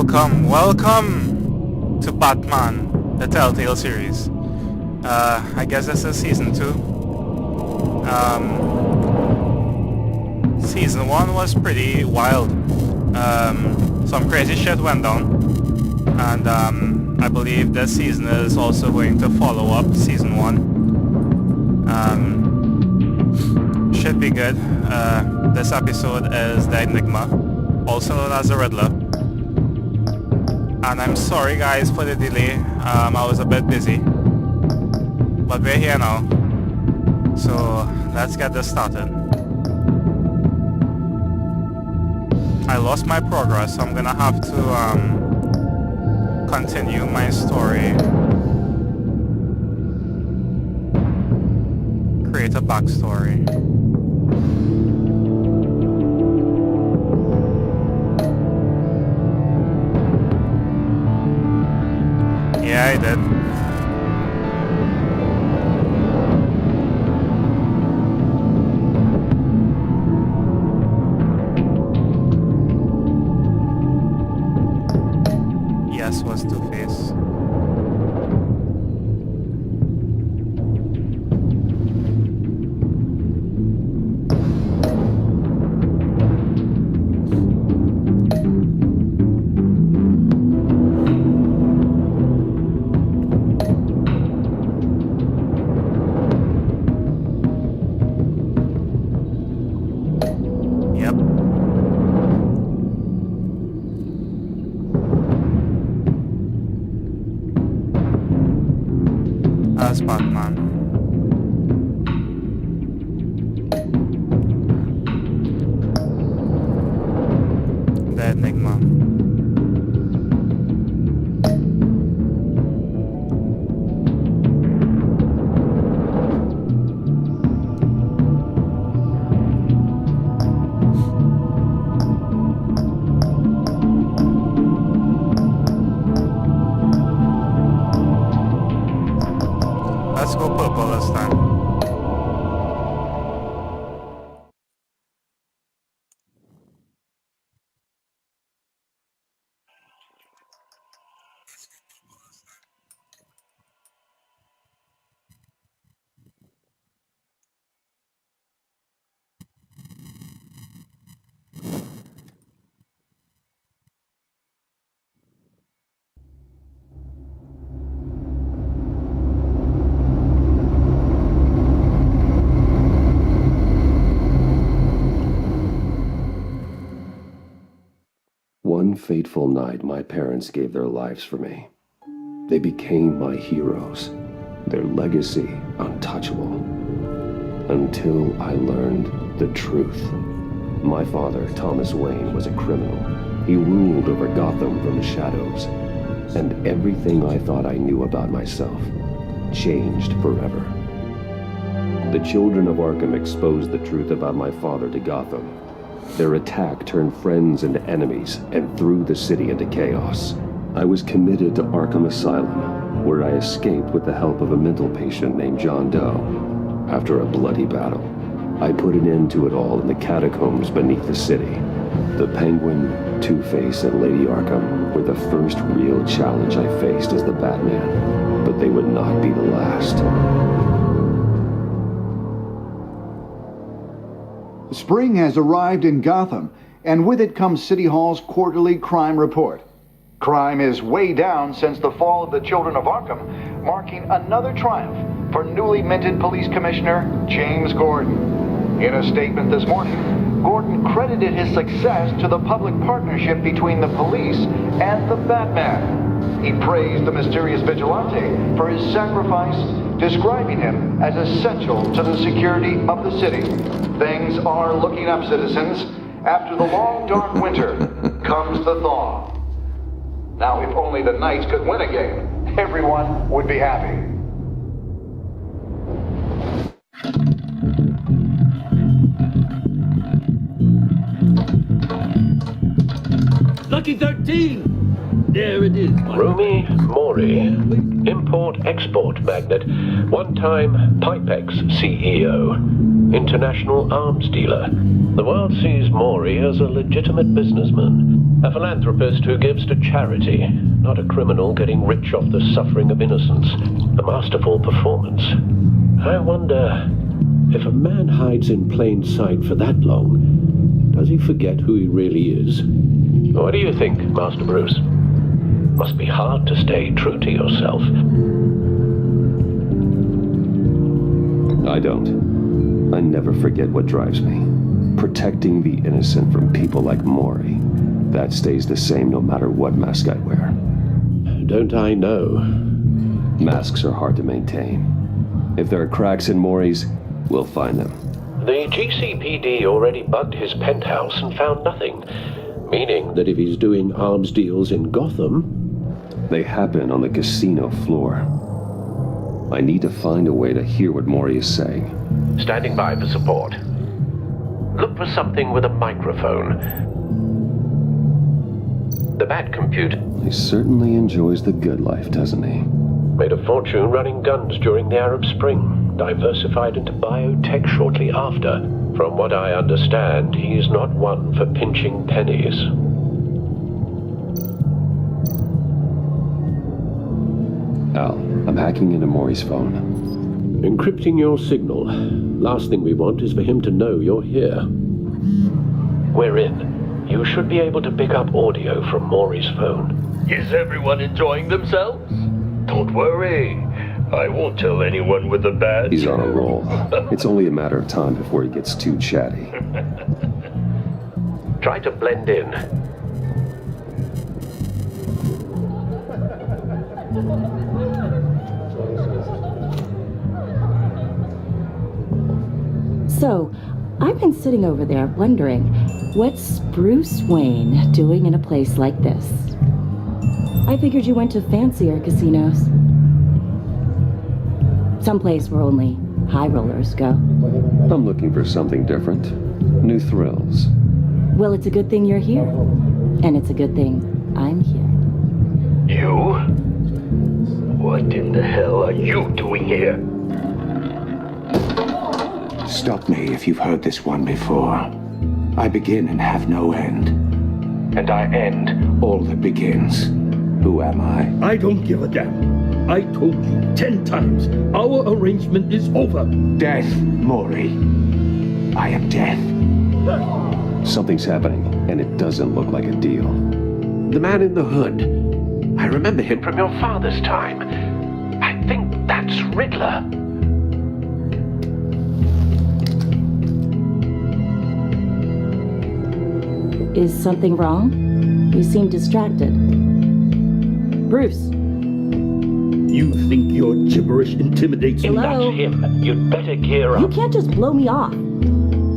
Welcome to Batman, the Telltale series. I guess this is season 2. Season 1 was pretty wild. Some crazy shit went down. And I believe this season is also going to follow up season 1. Should be good. This episode is the Enigma, also known as the Riddler. And I'm sorry guys for the delay. I was a bit busy, but we're here now, so let's get this started. I lost my progress, so I'm gonna have to continue my story, create a backstory. Yeah, I did. Yes, was Two-Face. As Batman. The Enigma. Let's go purple this time. One fateful night, my parents gave their lives for me. They became my heroes, their legacy untouchable. Until I learned the truth. My father, Thomas Wayne, was a criminal. He ruled over Gotham from the shadows. And everything I thought I knew about myself changed forever. The children of Arkham exposed the truth about my father to Gotham. Their attack turned friends into enemies and threw the city into chaos. I was committed to Arkham Asylum, where I escaped with the help of a mental patient named John Doe. After a bloody battle, I put an end to it all in the catacombs beneath the city. The Penguin, Two-Face, and Lady Arkham were the first real challenge I faced as the Batman, but they would not be the last. Spring has arrived in Gotham, and with it comes City Hall's quarterly crime report. Crime is way down since the fall of the Children of Arkham, marking another triumph for newly minted Police Commissioner James Gordon. In a statement this morning, Gordon credited his success to the public partnership between the police and the Batman. He praised the mysterious vigilante for his sacrifice, describing him as essential to the security of the city. Things are looking up, citizens. After the long, dark winter comes the thaw. Now, if only the Knights could win again, everyone would be happy. Lucky 13! There it is. Rumi Mori. Import-export magnate, one-time Pipex CEO, international arms dealer. The world sees Maury as a legitimate businessman, a philanthropist who gives to charity, not a criminal getting rich off the suffering of innocence. A masterful performance. I wonder, if a man hides in plain sight for that long, does he forget who he really is? What do you think, Master Bruce? Must be hard to stay true to yourself. I don't. I never forget what drives me. Protecting the innocent from people like Maury. That stays the same no matter what mask I wear. Don't I know? Masks are hard to maintain. If there are cracks in Maury's, we'll find them. The GCPD already bugged his penthouse and found nothing. Meaning that if he's doing arms deals in Gotham... They happen on the casino floor. I need to find a way to hear what Maury is saying. Standing by for support. Look for something with a microphone. The Bat computer... He certainly enjoys the good life, doesn't he? Made a fortune running guns during the Arab Spring. Diversified into biotech shortly after. From what I understand, he's not one for pinching pennies. Al, I'm hacking into Maury's phone. Encrypting your signal. Last thing we want is for him to know you're here. We're in. You should be able to pick up audio from Maury's phone. Is everyone enjoying themselves? Don't worry. I won't tell anyone with a badge. He's on a roll. It's only a matter of time before he gets too chatty. Try to blend in. So, I've been sitting over there wondering, what's Bruce Wayne doing in a place like this? I figured you went to fancier casinos. Someplace where only high rollers go. I'm looking for something different. New thrills. Well, it's a good thing you're here. And it's a good thing I'm here. You? What in the hell are you doing here? Stop me if you've heard this one before. I begin and have no end. And I end all that begins. Who am I? I don't give a damn. I told you 10 times. Our arrangement is over. Death, Maury. I am death. Something's happening, and it doesn't look like a deal. The man in the hood. I remember him from your father's time. I think that's Riddler. Is something wrong? You seem distracted. Bruce. You think your gibberish intimidates me? Hello? That's him. You'd better gear You up. can't just blow me off.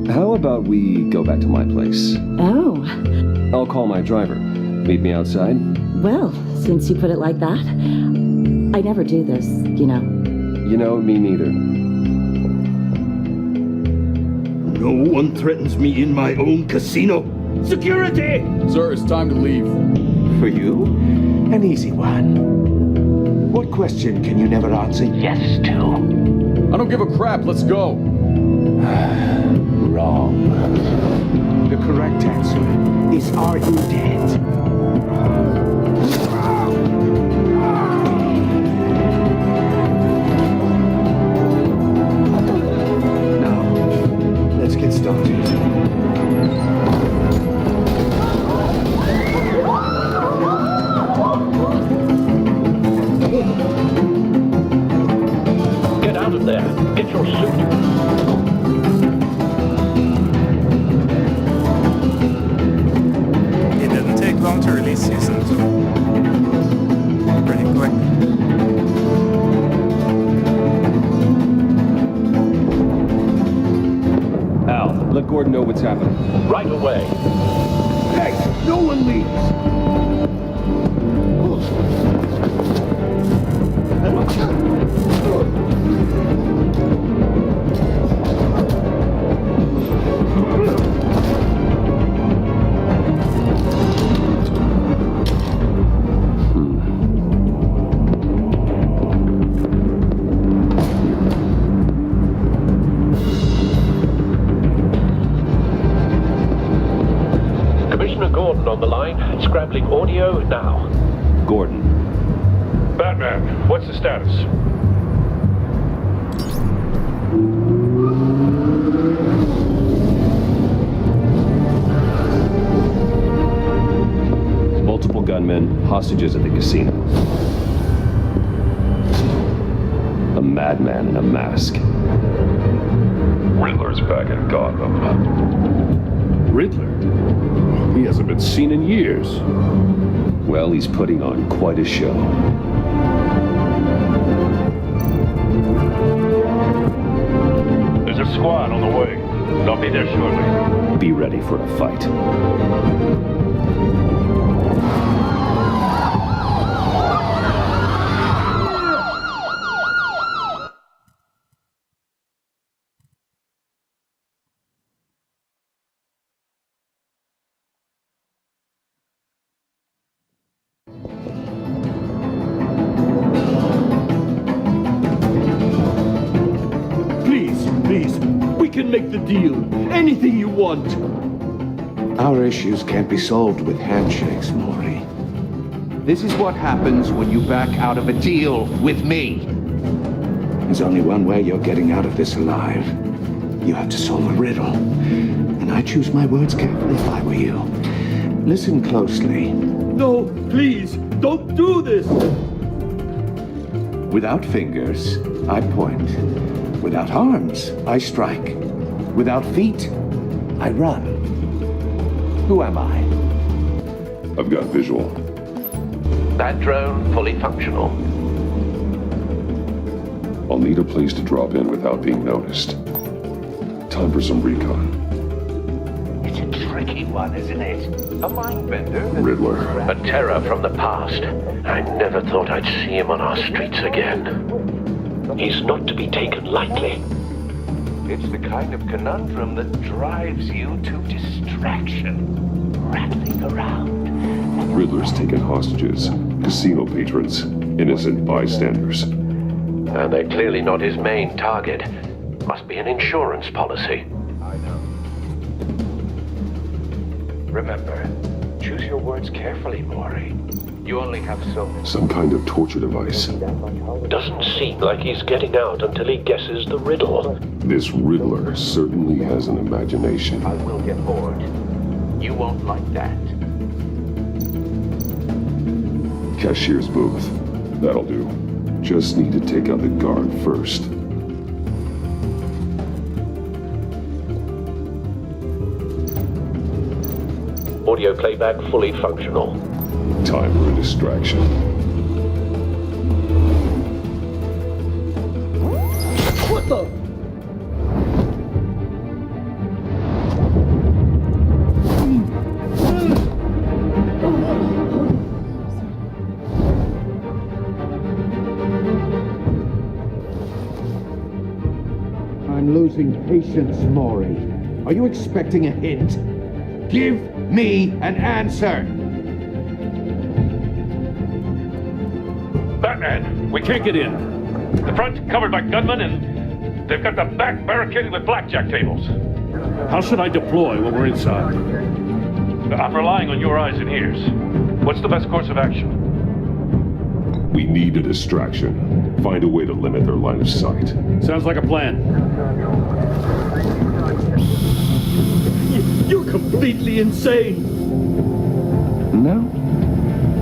How about we go back to my place? Oh. I'll call my driver. Meet me outside? Well, since you put it like that, I never do this, you know. You know, me neither. No one threatens me in my own casino. Security! Sir, it's time to leave. For you? An easy one. What question can you never answer yes to? I don't give a crap. Let's go. Wrong. The correct answer is, are you dead? Now, let's get started. Get out of there. Get your suit. It didn't take long to release season 2. Pretty quick. Al, let Gordon know what's happening. Right away. Hey, no one leaves! the line. Scrambling audio now. Gordon. Batman, what's the status? Multiple gunmen, hostages at the casino. A madman in a mask. Riddler's back in Gotham. Riddler? He hasn't been seen in years. Well, he's putting on quite a show. There's a squad on the way. They'll be there shortly. Be ready for a fight. Please, we can make the deal. Anything you want. Our issues can't be solved with handshakes, Maury. This is what happens when you back out of a deal with me. There's only one way you're getting out of this alive. You have to solve a riddle. And I choose my words carefully if I were you. Listen closely. No, please, don't do this. Without fingers, I point. Without arms, I strike. Without feet, I run. Who am I? I've got visual. That drone fully functional. I'll need a place to drop in without being noticed. Time for some recon. It's a tricky one, isn't it? A mind bender. Riddler. A terror from the past. I never thought I'd see him on our streets again. He's not to be taken lightly. It's the kind of conundrum that drives you to distraction. Rattling around. Riddler's taken hostages, casino patrons, innocent bystanders. And they're clearly not his main target. Must be an insurance policy. I know. Remember, choose your words carefully, Maury. You only have so many. Some kind of torture device. Doesn't seem like he's getting out until he guesses the riddle. This Riddler certainly has an imagination. I will get bored. You won't like that. Cashier's booth. That'll do. Just need to take out the guard first. Audio playback fully functional. Time for a distraction. What the? I'm losing patience, Maury. Are you expecting a hint? Give me an answer! Batman, we can't get in. The front's covered by gunmen, and they've got the back barricaded with blackjack tables. How should I deploy when we're inside? I'm relying on your eyes and ears. What's the best course of action? We need a distraction. Find a way to limit their line of sight. Sounds like a plan. You're completely insane. No,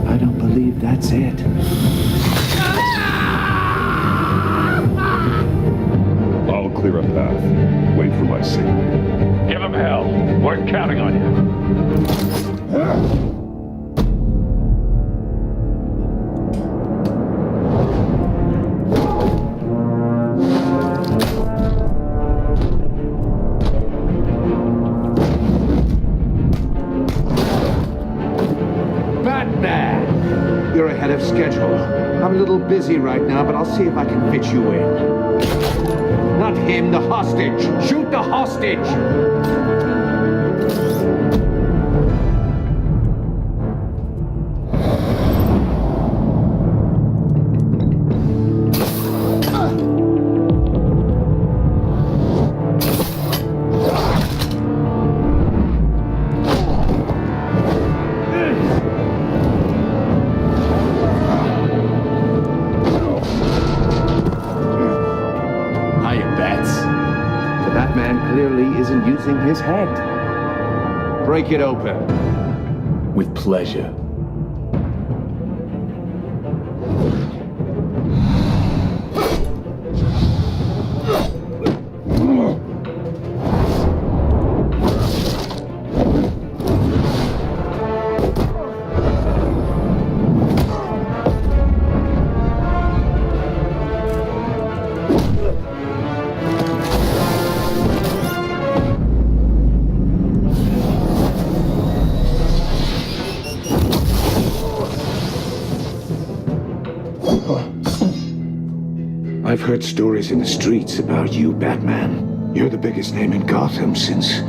I don't believe that's it. I'll clear a path. Wait for my signal. Give him hell. We're counting on you. Batman! You're ahead of schedule. I'm a little busy right now, but I'll see if I can fit you in. Not him, the hostage! Shoot the hostage! That man clearly isn't using his head. Break it open. With pleasure. I've heard stories in the streets about you, Batman. You're the biggest name in Gotham since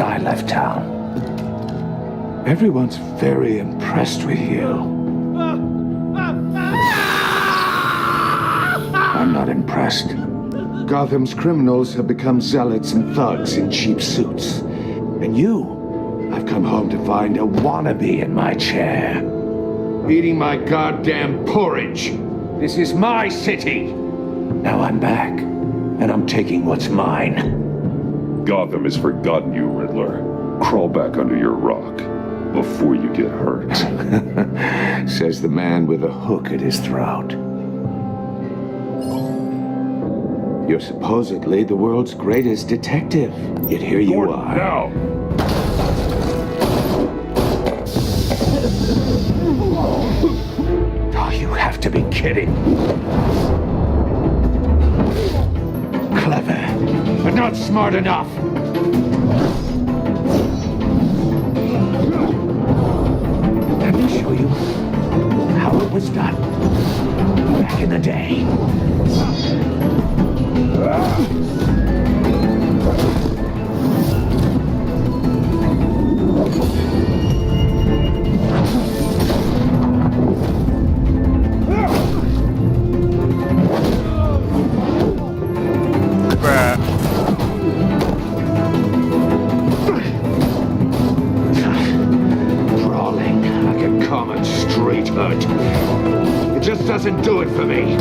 I left town. Everyone's very impressed with you. I'm not impressed. Gotham's criminals have become zealots and thugs in cheap suits. And you, I've come home to find a wannabe in my chair. Eating my goddamn porridge. This is my city. Now I'm back, and I'm taking what's mine. Gotham has forgotten you, Riddler. Crawl back under your rock before you get hurt. Says the man with a hook at his throat. You're supposedly the world's greatest detective. Yet here you are. Now! Oh, you have to be kidding. Clever, but not smart enough. Let me show you how it was done back in the day. Brawling like a common street hood. It just doesn't do it for me.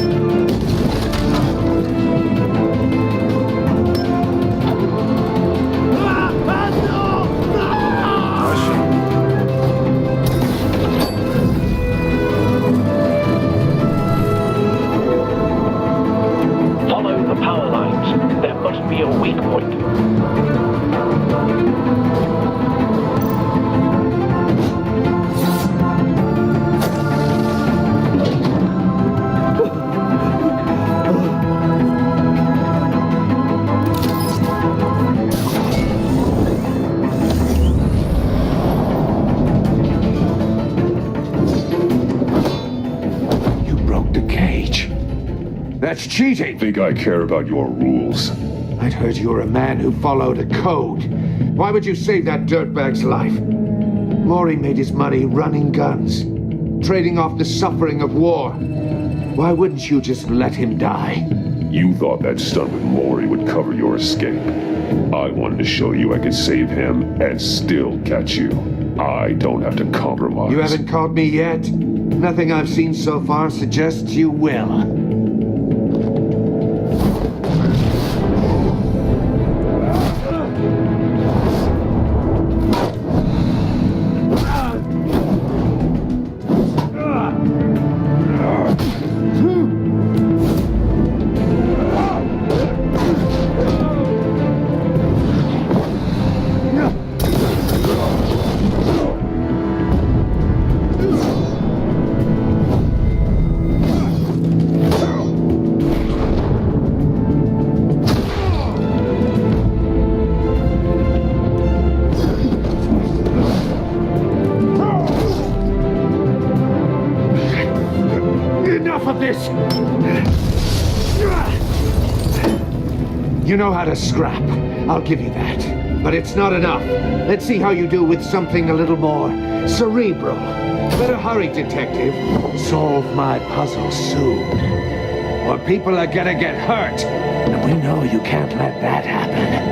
Follow the power lines. There must be a weak point. You broke the cage. That's cheating. Think I care about your rules? I'd heard you were a man who followed a code. Why would you save that dirtbag's life? Maury made his money running guns, trading off the suffering of war. Why wouldn't you just let him die? You thought that stunt with Maury would cover your escape. I wanted to show you I could save him and still catch you. I don't have to compromise. You haven't caught me yet. Nothing I've seen so far suggests you will. Enough of this! You know how to scrap. I'll give you that. But it's not enough. Let's see how you do with something a little more cerebral. Better hurry, detective. Solve my puzzle soon. Or people are gonna get hurt. And we know you can't let that happen.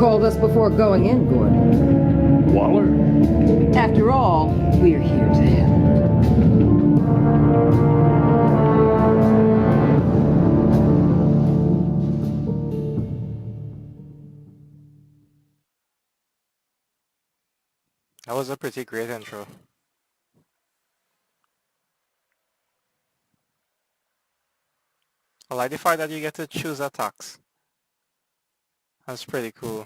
called us before going in, Gordon. Waller? After all, we're here to help. That was a pretty great intro. I like the fact that you get to choose attacks. That's pretty cool.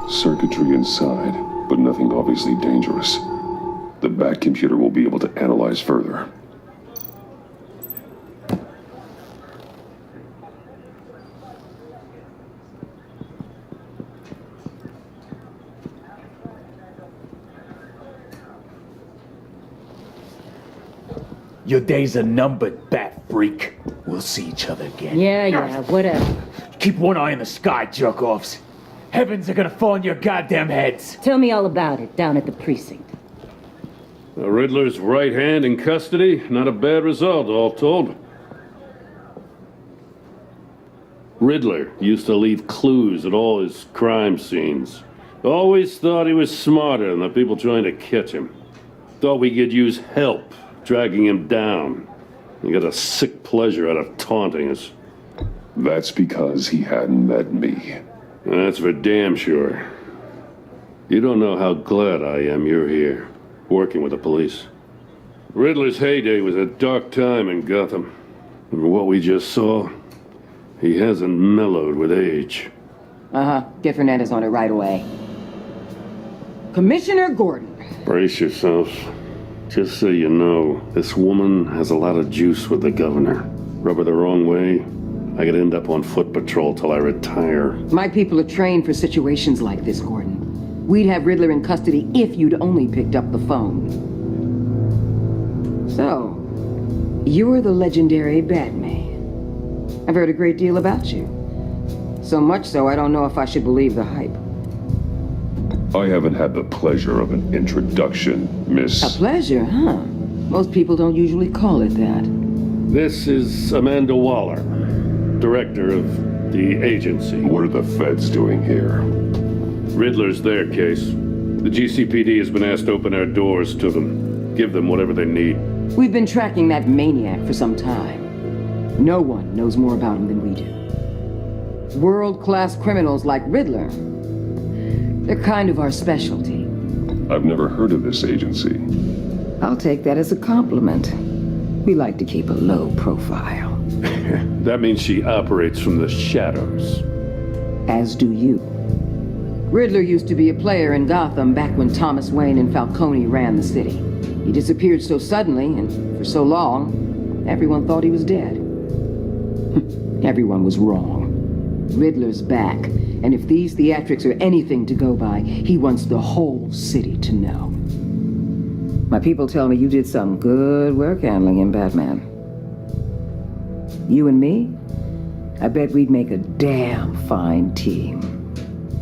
Circuitry inside, but nothing obviously dangerous. The back computer will be able to analyze further. Your days are numbered, bat freak. We'll see each other again. Yeah, whatever. Keep one eye in the sky, jerk-offs. Heavens are gonna fall on your goddamn heads. Tell me all about it down at the precinct. The Riddler's right hand in custody. Not a bad result, all told. Riddler used to leave clues at all his crime scenes. Always thought he was smarter than the people trying to catch him. Thought we could use help dragging him down. He got a sick pleasure out of taunting us. That's because he hadn't met me. That's for damn sure. You don't know how glad I am you're here, working with the police. Riddler's heyday was a dark time in Gotham. And what we just saw, he hasn't mellowed with age. Get Fernandez on it right away. Commissioner Gordon. Brace yourselves. Just so you know, this woman has a lot of juice with the governor. Rub her the wrong way, I could end up on foot patrol till I retire. My people are trained for situations like this, Gordon. We'd have Riddler in custody if you'd only picked up the phone. So, you're the legendary Batman. I've heard a great deal about you. So much so, I don't know if I should believe the hype. I haven't had the pleasure of an introduction, Miss... A pleasure, huh? Most people don't usually call it that. This is Amanda Waller, director of the agency. What are the feds doing here? Riddler's their case. The GCPD has been asked to open our doors to them, give them whatever they need. We've been tracking that maniac for some time. No one knows more about him than we do. World-class criminals like Riddler, they're kind of our specialty. I've never heard of this agency. I'll take that as a compliment. We like to keep a low profile. That means she operates from the shadows. As do you. Riddler used to be a player in Gotham back when Thomas Wayne and Falcone ran the city. He disappeared so suddenly and for so long, everyone thought he was dead. Everyone was wrong. Riddler's back, and if these theatrics are anything to go by, he wants the whole city to know. My people tell me you did some good work handling him, Batman. You and me? I bet we'd make a damn fine team.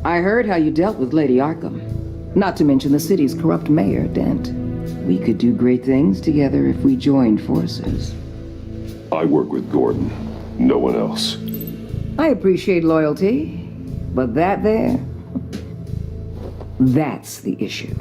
I heard how you dealt with Lady Arkham. Not to mention the city's corrupt mayor, Dent. We could do great things together if we joined forces. I work with Gordon. No one else. I appreciate loyalty, but that there, that's the issue.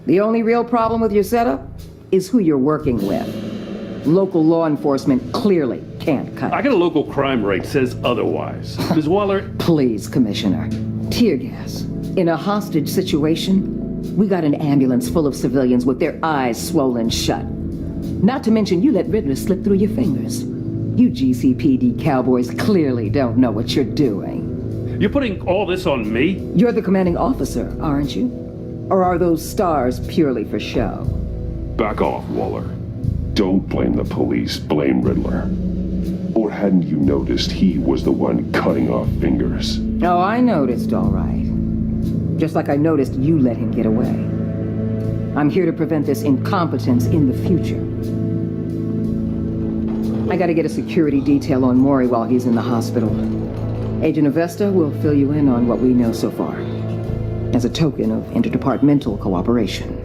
The only real problem with your setup is who you're working with. Local law enforcement clearly can't cut it. I got a local crime rate says otherwise. Ms. Waller... Please, Commissioner. Tear gas. In a hostage situation, we got an ambulance full of civilians with their eyes swollen shut. Not to mention you let Riddler slip through your fingers. You GCPD cowboys clearly don't know what you're doing. You're putting all this on me? You're the commanding officer, aren't you? Or are those stars purely for show? Back off, Waller. Don't blame the police, blame Riddler. Or hadn't you noticed he was the one cutting off fingers? Oh, I noticed, all right. Just like I noticed you let him get away. I'm here to prevent this incompetence in the future. I gotta get a security detail on Maury while he's in the hospital. Agent Avesta will fill you in on what we know so far, as a token of interdepartmental cooperation.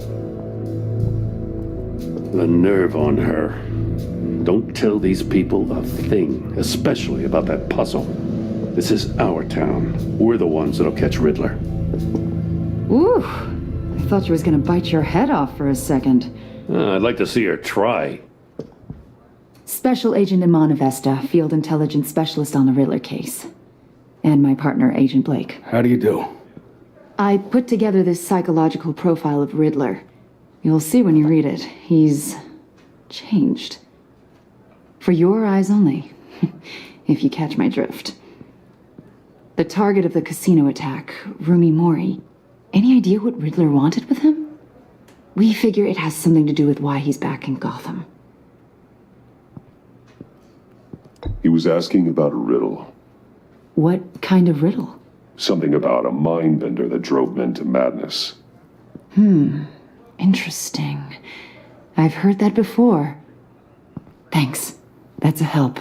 The nerve on her. Don't tell these people a thing, especially about that puzzle. This is our town. We're the ones that'll catch Riddler. Ooh, I thought you was gonna bite your head off for a second. I'd like to see her try. Special Agent Iman Avesta, Field Intelligence Specialist on the Riddler case. And my partner, Agent Blake. How do you do? I put together this psychological profile of Riddler. You'll see when you read it. He's changed. For your eyes only, if you catch my drift. The target of the casino attack, Rumi Mori. Any idea what Riddler wanted with him? We figure it has something to do with why he's back in Gotham. He was asking about a riddle. What kind of riddle? Something about a mind bender that drove men to madness. Interesting. I've heard that before. Thanks. That's a help.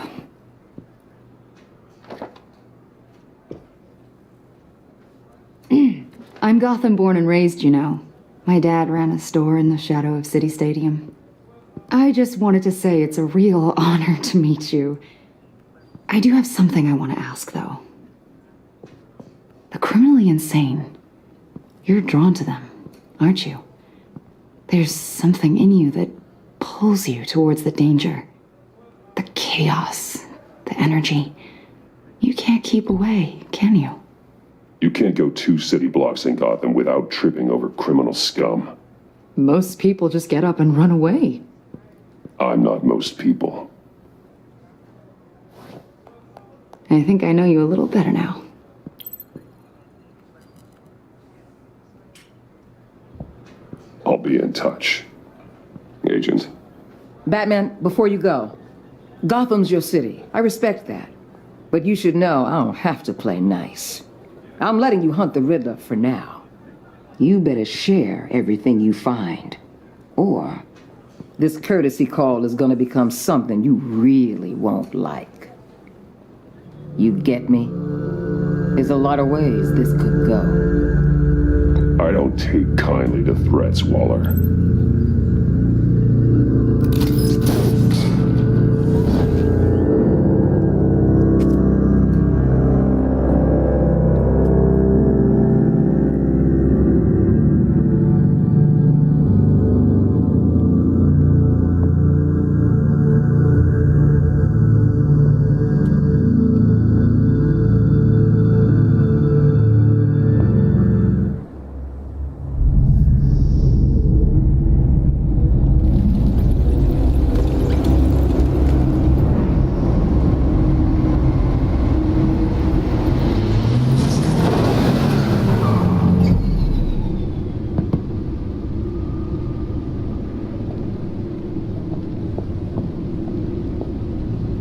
I'm Gotham born and raised, you know. My dad ran a store in the shadow of City Stadium. I just wanted to say it's a real honor to meet you. I do have something I want to ask, though. The criminally insane. You're drawn to them, aren't you? There's something in you that pulls you towards the danger. The chaos, the energy. You can't keep away, can you? You can't go 2 city blocks in Gotham without tripping over criminal scum. Most people just get up and run away. I'm not most people. I think I know you a little better now. I'll be in touch. Agent. Batman, before you go, Gotham's your city. I respect that. But you should know I don't have to play nice. I'm letting you hunt the Riddler for now. You better share everything you find. Or this courtesy call is gonna become something you really won't like. You get me? There's a lot of ways this could go. I don't take kindly to threats, Waller.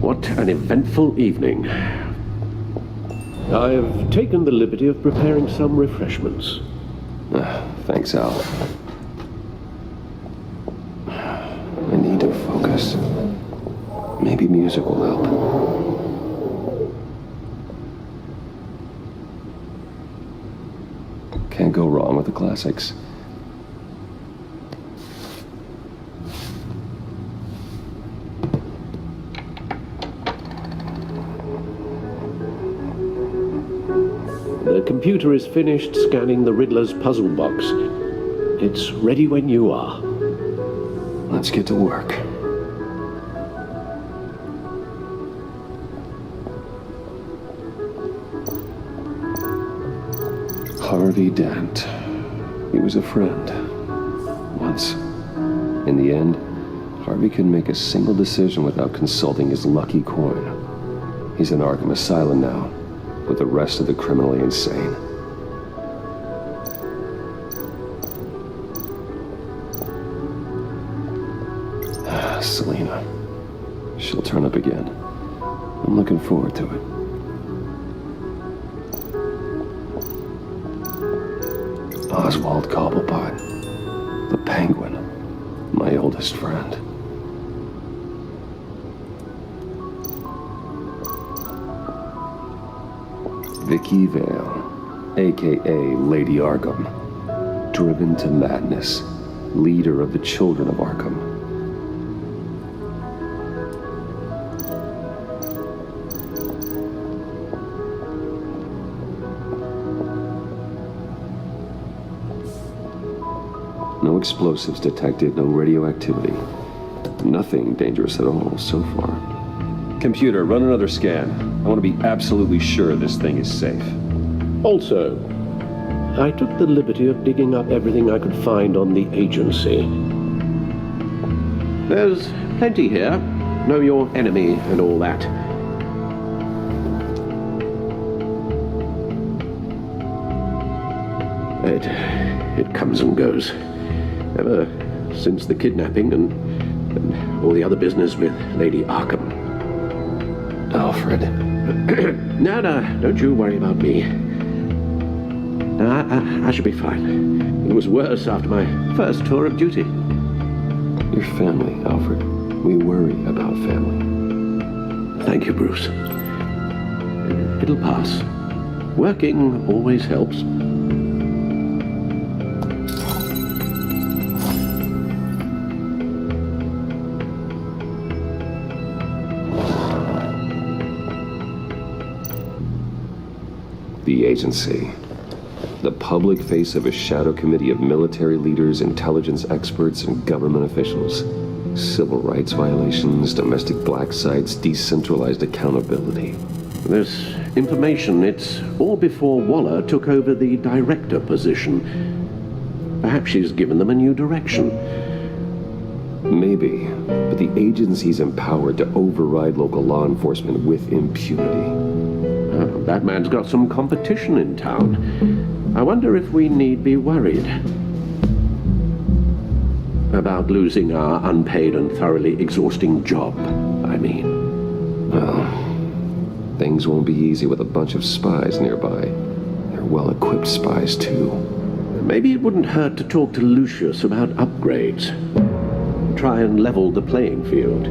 What an eventful evening. I've taken the liberty of preparing some refreshments. Thanks, Al. I need to focus. Maybe music will help. Can't go wrong with the classics. The computer is finished scanning the Riddler's puzzle box. It's ready when you are. Let's get to work. Harvey Dent. He was a friend. Once. In the end, Harvey couldn't make a single decision without consulting his lucky coin. He's in Arkham Asylum now, with the rest of the criminally insane. Selena. She'll turn up again. I'm looking forward to it. Oswald Cobblepot. The Penguin. My oldest friend. Vicky Vale, aka Lady Arkham, driven to madness, leader of the Children of Arkham. No explosives detected, no radioactivity. Nothing dangerous at all so far. Computer, run another scan. I want to be absolutely sure this thing is safe. Also, I took the liberty of digging up everything I could find on the agency. There's plenty here. Know your enemy and all that. It comes and goes. Ever since the kidnapping and all the other business with Lady Arkham. Alfred. No, don't you worry about me. I should be fine. It was worse after my first tour of duty. Your family, Alfred. We worry about family. Thank you, Bruce. It'll pass. Working always helps. The agency. The public face of a shadow committee of military leaders, intelligence experts, and government officials. Civil rights violations, domestic black sites, decentralized accountability. This information, it's all before Waller took over the director position. Perhaps she's given them a new direction. Maybe, but the agency's empowered to override local law enforcement with impunity. Batman's got some competition in town. I wonder if we need be worried about losing our unpaid and thoroughly exhausting job, I mean. Well, things won't be easy with a bunch of spies nearby. They're well-equipped spies, too. Maybe it wouldn't hurt to talk to Lucius about upgrades. Try and level the playing field.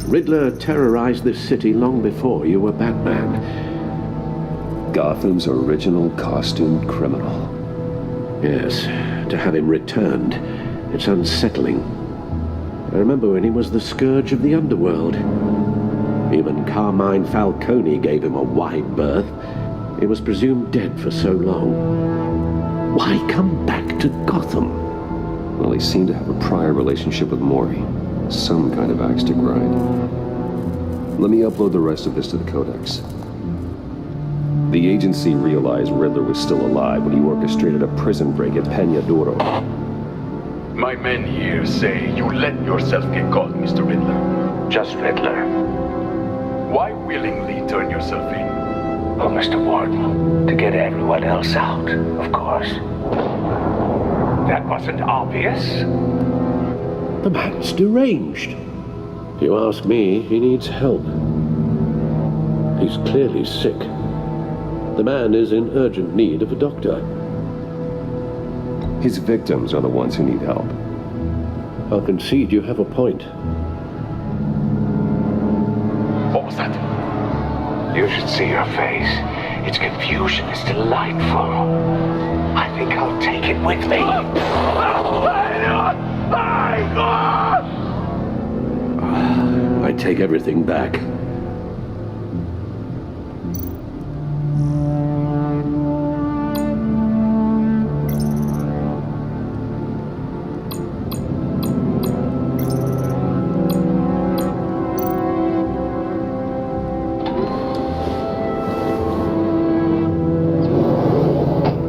Riddler terrorized this city long before you were Batman. Gotham's original costumed criminal. Yes, to have him returned, it's unsettling. I remember when he was the scourge of the underworld. Even Carmine Falcone gave him a wide berth. He was presumed dead for so long. Why come back to Gotham? Well, he seemed to have a prior relationship with Mori. Some kind of axe to grind. Let me upload the rest of this to the Codex. The agency realized Riddler was still alive when he orchestrated a prison break at Peña Duro. My men here say you let yourself get caught, Mr. Riddler. Just Riddler. Why willingly turn yourself in? Oh, Mr. Warden, to get everyone else out, of course. That wasn't obvious. The man's deranged. If you ask me, he needs help. He's clearly sick. The man is in urgent need of a doctor. His victims are the ones who need help. I'll concede you have a point. What was that? You should see your face. Its confusion is delightful. I think I'll take it with me. I take everything back.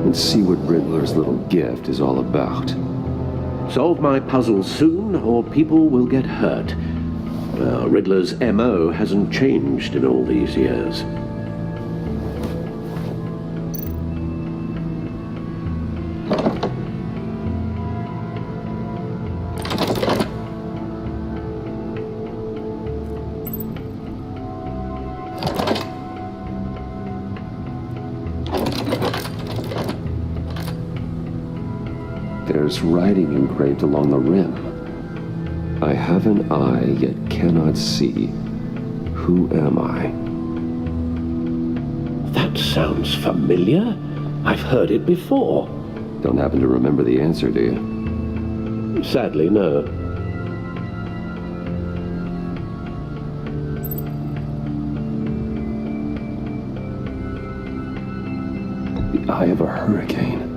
Let's see what Riddler's little gift is all about. Solve my puzzle soon, or people will get hurt. Riddler's M.O. hasn't changed in all these years. There's writing engraved along the rim. I have an eye, yet cannot see. Who am I? That sounds familiar. I've heard it before. Don't happen to remember the answer, do you? Sadly, no. The eye of a hurricane.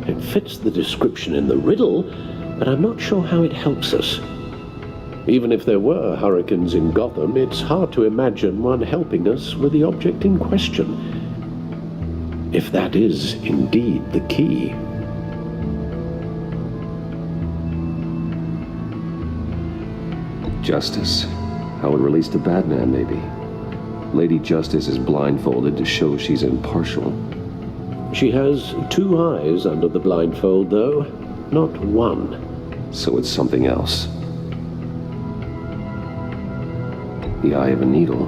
It fits the description in the riddle, but I'm not sure how it helps us. Even if there were hurricanes in Gotham, it's hard to imagine one helping us with the object in question. If that is indeed the key. Justice. How it relates to Batman, maybe. Lady Justice is blindfolded to show she's impartial. She has two eyes under the blindfold, though, not one. So it's something else. The eye of a needle.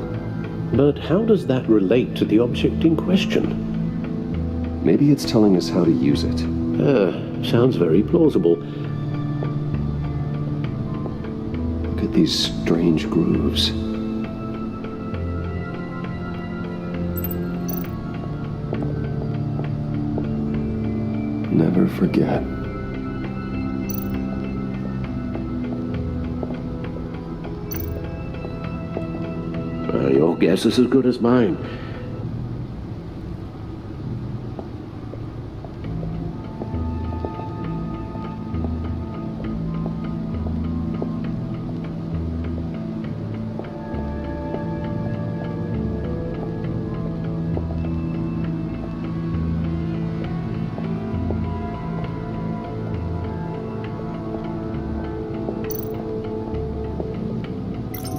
But how does that relate to the object in question? Maybe it's telling us how to use it. Sounds very plausible. Look at these strange grooves. Never forget. Your guess is as good as mine.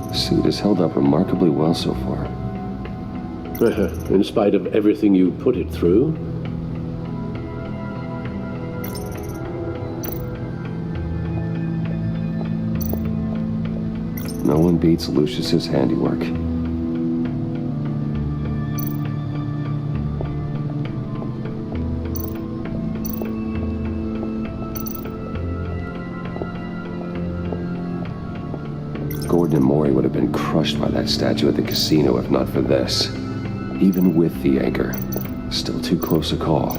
The suit has held up remarkably well so far. In spite of everything you put it through. No one beats Lucius's handiwork. Gordon and Maury would have been crushed by that statue at the casino if not for this. Even with the anchor, still too close a call.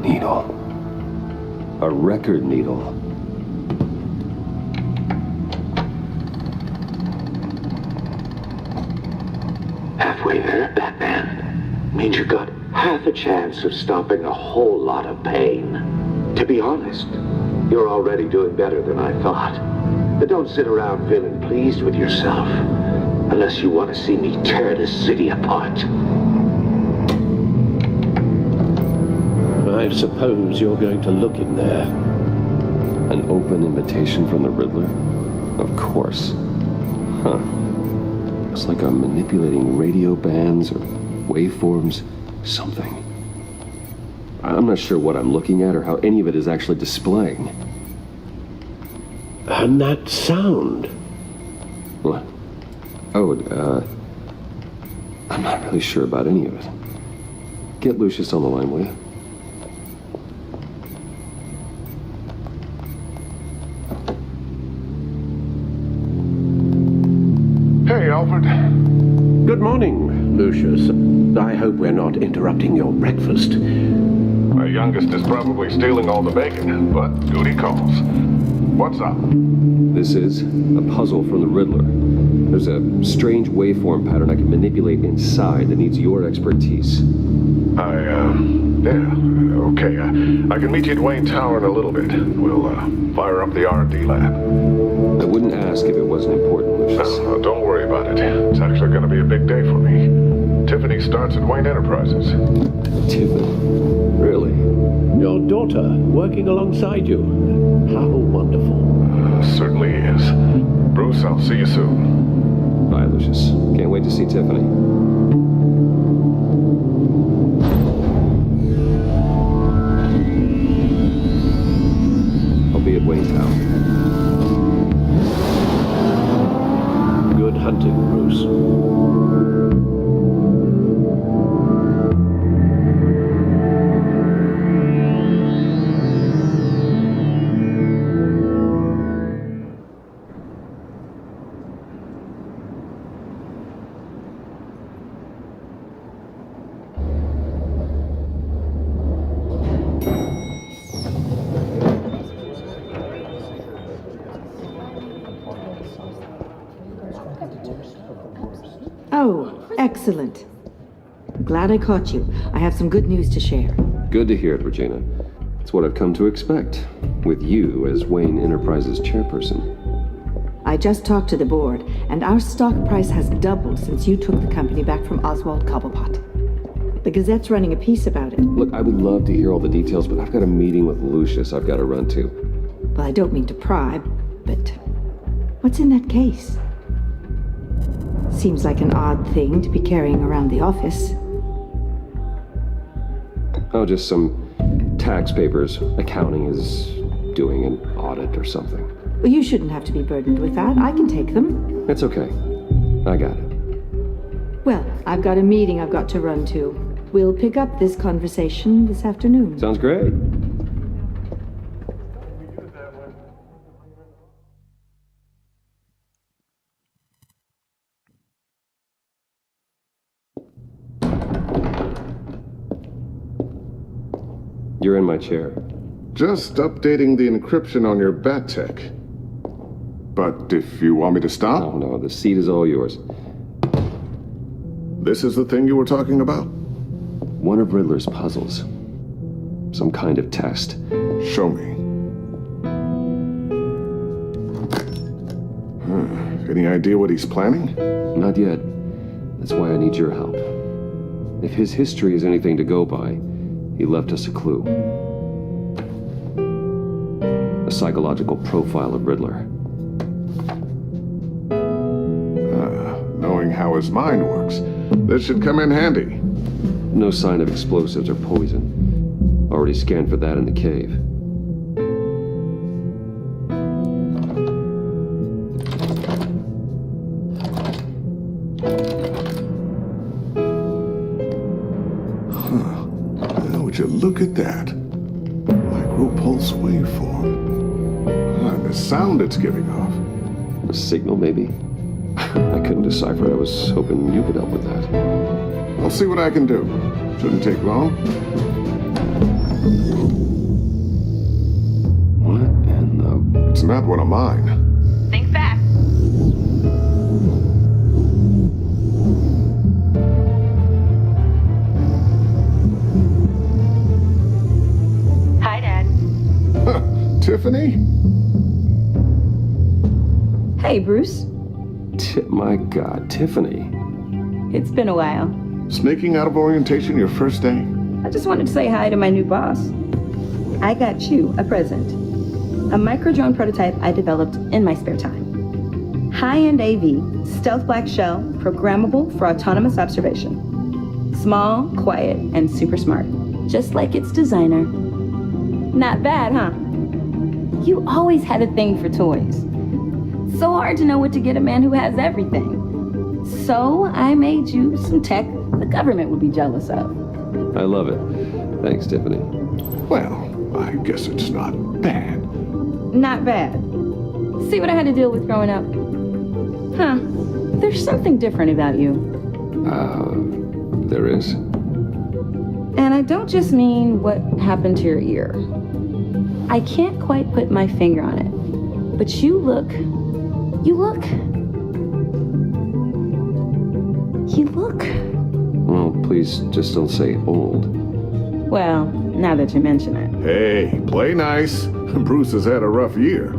Needle. A record needle. Halfway there, Batman. Means you got half a chance of stopping a whole lot of pain. To be honest, you're already doing better than I thought. But don't sit around feeling pleased with yourself. Unless you want to see me tear this city apart. I suppose you're going to look in there. An open invitation from the Riddler? Of course. Huh. Looks like I'm manipulating radio bands or waveforms, something. I'm not sure what I'm looking at or how any of it is actually displaying. And that sound? What? Oh, I'm not really sure about any of it. Get Lucius on the line, will you? Hey, Alfred. Good morning, Lucius. I hope we're not interrupting your breakfast. My youngest is probably stealing all the bacon, but duty calls. What's up? This is a puzzle from the Riddler. There's a strange waveform pattern I can manipulate inside that needs your expertise. Yeah, okay. I can meet you at Wayne Tower in a little bit. We'll, fire up the R&D lab. I wouldn't ask if it wasn't important, Lucius. No, don't worry about it. It's actually going to be a big day for me. Tiffany starts at Wayne Enterprises. Tiffany? Really? Your daughter working alongside you. How wonderful. Certainly is. Bruce, I'll see you soon. Bye, Lucius. Can't wait need to see Tiffany. I'll be at Wayne's house. Good hunting, Bruce. Oh, excellent. Glad I caught you. I have some good news to share. Good to hear it, Regina. It's what I've come to expect, with you as Wayne Enterprises chairperson. I just talked to the board, and our stock price has doubled since you took the company back from Oswald Cobblepot. The Gazette's running a piece about it. Look, I would love to hear all the details, but I've got a meeting with Lucius I've got to run to. Well, I don't mean to pry, but what's in that case? Seems like an odd thing to be carrying around the office. Oh, just some tax papers. Accounting is doing an audit or something. Well, you shouldn't have to be burdened with that. I can take them. It's okay. I got it. Well, I've got a meeting I've got to run to. We'll pick up this conversation this afternoon. Sounds great. You're in my chair. Just updating the encryption on your bat tech. But if you want me to stop? Oh, no, the seat is all yours. This is the thing you were talking about? One of Riddler's puzzles. Some kind of test. Show me. Any idea what he's planning? Not yet. That's why I need your help. If his history is anything to go by, he left us a clue. A psychological profile of Riddler. Knowing how his mind works, this should come in handy. No sign of explosives or poison. Already scanned for that in the cave. Would you look at that? Micropulse waveform. And the sound it's giving off. A signal, maybe? I couldn't decipher it. I was hoping you could help with that. I'll see what I can do. Shouldn't take long. What in the... It's not one of mine. Think fast. Hi, Dad. Tiffany? Hey, Bruce. My God, Tiffany. It's been a while. Sneaking out of orientation your first day? I just wanted to say hi to my new boss. I got you a present. A micro-drone prototype I developed in my spare time. High-end AV, stealth black shell, programmable for autonomous observation. Small, quiet, and super smart. Just like its designer. Not bad, huh? You always had a thing for toys. So hard to know what to get a man who has everything. So I made you some tech the government would be jealous of. I love it. Thanks, Tiffany. Well, I guess it's not bad. Not bad. See what I had to deal with growing up? Huh. There's something different about you. There is? And I don't just mean what happened to your ear. I can't quite put my finger on it. But you look... Well, please just don't say old. Well, now that you mention it. Hey, play nice. Bruce has had a rough year.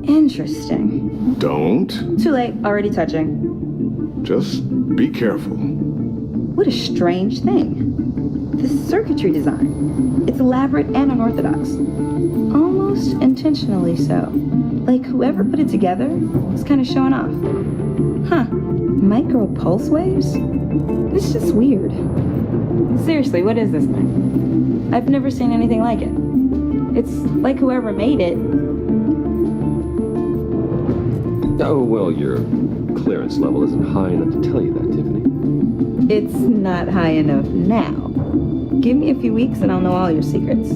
Interesting. Don't. Too late, already touching. Just be careful. What a strange thing. The circuitry design. It's elaborate and unorthodox. Almost intuitive. Intentionally so. Like whoever put it together was kind of showing off. Huh. Micro pulse waves? It's just weird. Seriously, what is this thing? I've never seen anything like it. It's like whoever made it. Oh, well, your clearance level isn't high enough to tell you that, Tiffany. It's not high enough now. Give me a few weeks and I'll know all your secrets.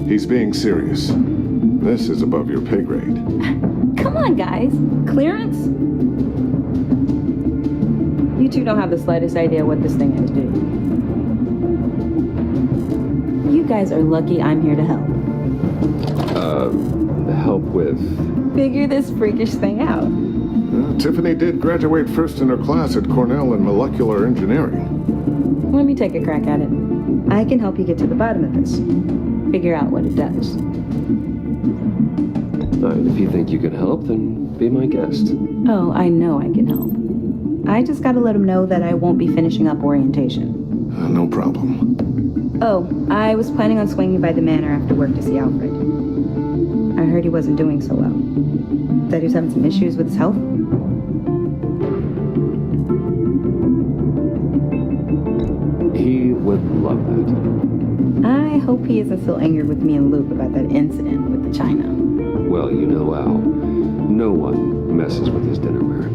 He's being serious. This is above your pay grade. Come on, guys. Clearance? You two don't have the slightest idea what this thing is, do you? You guys are lucky I'm here to help. Help with... Figure this freakish thing out. Tiffany did graduate first in her class at Cornell in molecular engineering. Let me take a crack at it. I can help you get to the bottom of this. Figure out what it does. If you think you can help, then be my guest. Oh, I know I can help. I just gotta let him know that I won't be finishing up orientation. No problem. Oh, I was planning on swinging by the manor after work to see Alfred. I heard he wasn't doing so well. That he was having some issues with his health. He would love that. I hope he isn't still angered with me and Luke about that incident with the china. Well, you know Al. No one messes with his dinnerware.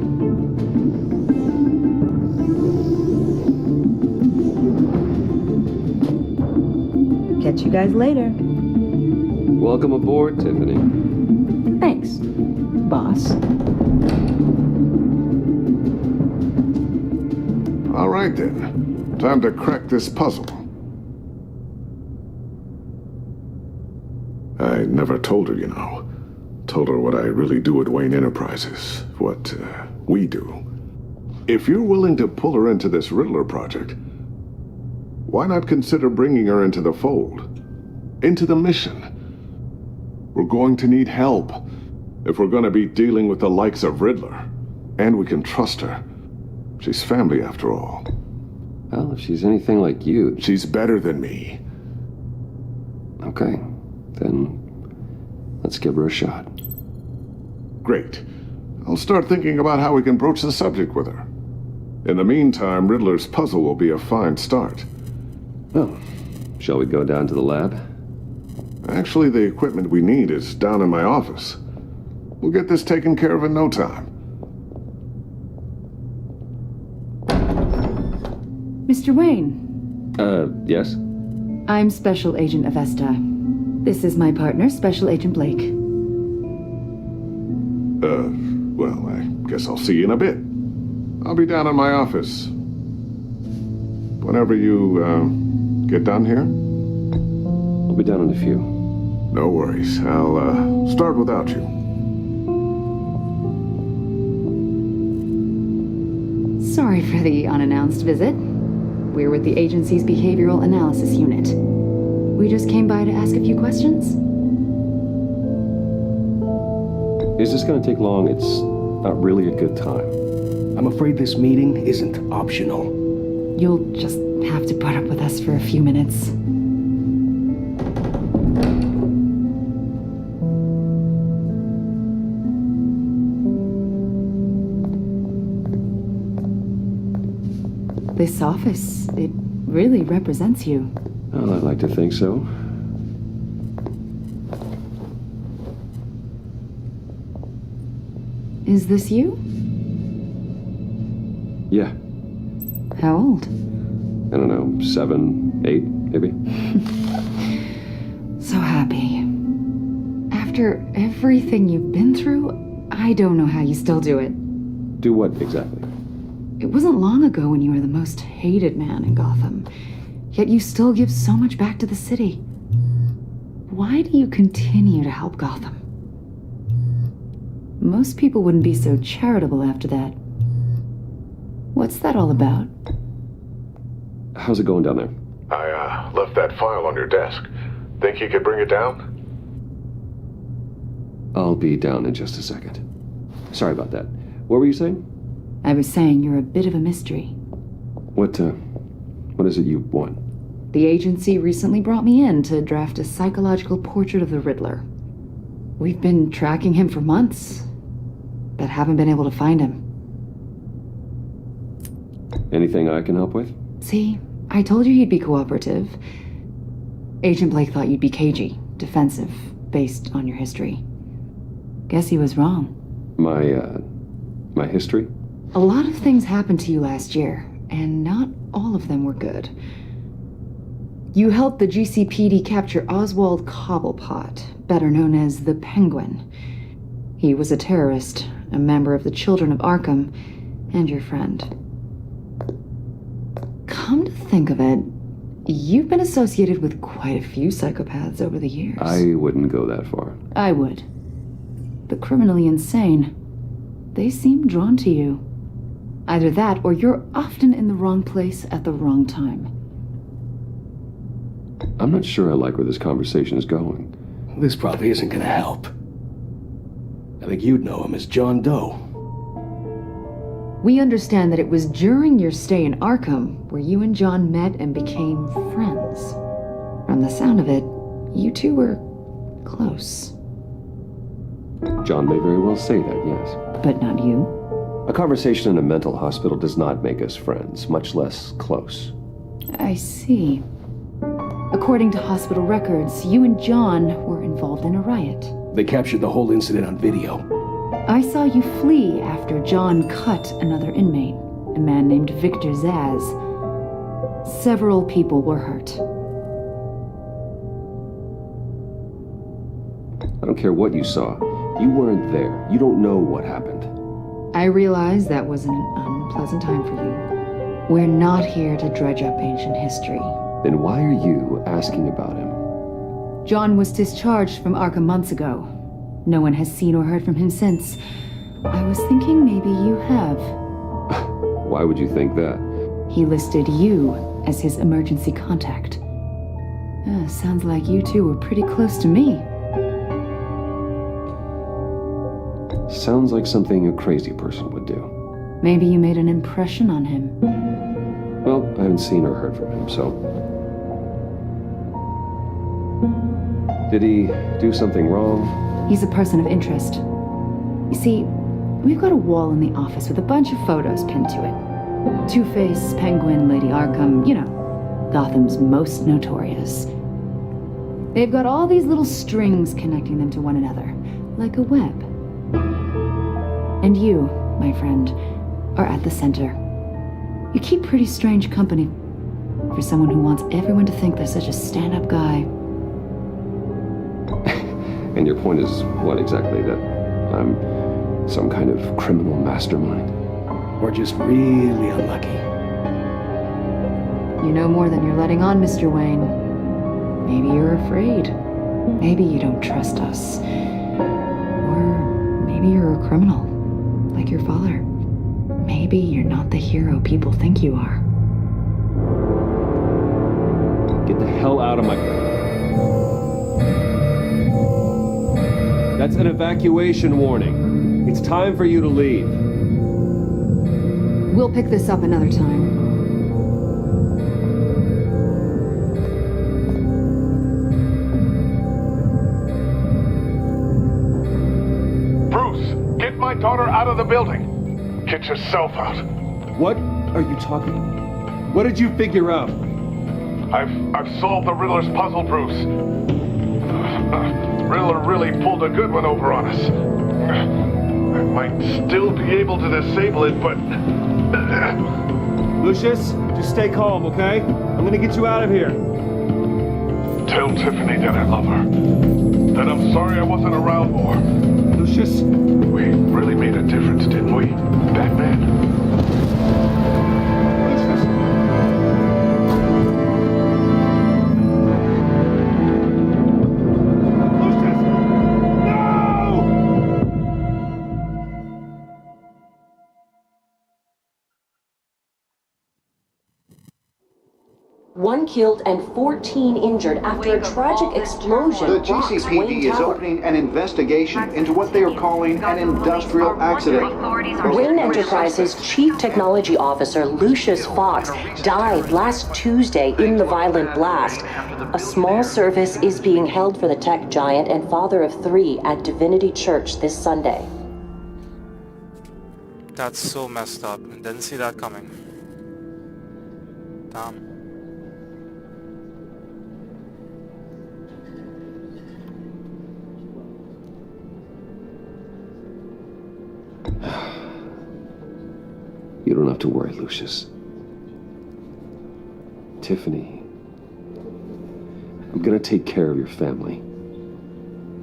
Catch you guys later. Welcome aboard, Tiffany. Thanks, boss. All right, then. Time to crack this puzzle. I never told her, you know. Told her what I really do at Wayne Enterprises. What we do. If you're willing to pull her into this Riddler project, why not consider bringing her into the fold? Into the mission? We're going to need help if we're going to be dealing with the likes of Riddler. And we can trust her. She's family after all. Well, if she's anything like you... She's better than me. Okay, then let's give her a shot. Great. I'll start thinking about how we can broach the subject with her. In the meantime, Riddler's puzzle will be a fine start. Well, shall we go down to the lab? Actually, the equipment we need is down in my office. We'll get this taken care of in no time. Mr. Wayne. Yes? I'm Special Agent Avesta. This is my partner, Special Agent Blake. Well, I guess I'll see you in a bit. I'll be down in my office. Whenever you, get done here? I'll be down in a few. No worries. I'll, start without you. Sorry for the unannounced visit. We're with the agency's behavioral analysis unit. We just came by to ask a few questions. Is this going to take long? It's not really a good time. I'm afraid this meeting isn't optional. You'll just have to put up with us for a few minutes. This office, it really represents you. Well, I'd like to think so. Is this you? Yeah. How old? I don't know, 7, 8, maybe? So happy. After everything you've been through, I don't know how you still do it. Do what exactly? It wasn't long ago when you were the most hated man in Gotham, yet you still give so much back to the city. Why do you continue to help Gotham? Most people wouldn't be so charitable after that. What's that all about? How's it going down there? I, left that file on your desk. Think you could bring it down? I'll be down in just a second. Sorry about that. What were you saying? I was saying you're a bit of a mystery. What is it you want? The agency recently brought me in to draft a psychological portrait of the Riddler. We've been tracking him for months, but haven't been able to find him. Anything I can help with? See, I told you he'd be cooperative. Agent Blake thought you'd be cagey, defensive, based on your history. Guess he was wrong. My history? A lot of things happened to you last year, and not all of them were good. You helped the GCPD capture Oswald Cobblepot, better known as the Penguin. He was a terrorist, a member of the Children of Arkham, and your friend. Come to think of it, you've been associated with quite a few psychopaths over the years. I wouldn't go that far. I would. The criminally insane. They seem drawn to you. Either that, or you're often in the wrong place at the wrong time. I'm not sure I like where this conversation is going. This probably isn't gonna help. I think you'd know him as John Doe. We understand that it was during your stay in Arkham where you and John met and became friends. From the sound of it, you two were close. John may very well say that, yes. But not you? A conversation in a mental hospital does not make us friends, much less close. I see. According to hospital records, you and John were involved in a riot. They captured the whole incident on video. I saw you flee after John cut another inmate, a man named Victor Zaz. Several people were hurt. I don't care what you saw. You weren't there. You don't know what happened. I realize that was an unpleasant time for you. We're not here to dredge up ancient history. Then why are you asking about him? John was discharged from Arkham months ago. No one has seen or heard from him since. I was thinking maybe you have. Why would you think that? He listed you as his emergency contact. Sounds like you two were pretty close to me. Sounds like something a crazy person would do. Maybe you made an impression on him. Well, I haven't seen or heard from him, so... Did he do something wrong? He's a person of interest. You see, we've got a wall in the office with a bunch of photos pinned to it. Two-Face, Penguin, Lady Arkham, you know, Gotham's most notorious. They've got all these little strings connecting them to one another, like a web. And you, my friend, are at the center. You keep pretty strange company for someone who wants everyone to think they're such a stand-up guy. And your point is what exactly? That I'm some kind of criminal mastermind? Or just really unlucky? You know more than you're letting on, Mr. Wayne. Maybe you're afraid. Maybe you don't trust us. Or maybe you're a criminal, like your father. Maybe you're not the hero people think you are. Get the hell out of my... That's an evacuation warning. It's time for you to leave. We'll pick this up another time. Bruce, get my daughter out of the building. Get yourself out. What are you talking? What did you figure out? I've solved the Riddler's puzzle, Bruce. Riddler really pulled a good one over on us. I might still be able to disable it, but... Lucius, just stay calm, okay? I'm gonna get you out of here. Tell Tiffany that I love her. That I'm sorry I wasn't around more. Lucius? We really made a difference, didn't we, Batman? 1 killed and 14 injured after a tragic explosion. The rocks GCPD Wayne is Tower. opening an investigation into what they are calling an industrial accident. Wayne Enterprises' Chief Technology Officer Lucius Fox died last Tuesday in the violent blast. A small service is being held for the tech giant and father of 3 at Divinity Church this Sunday. That's so messed up. Didn't see that coming. Damn. You don't have to worry, Lucius. Tiffany, I'm gonna take care of your family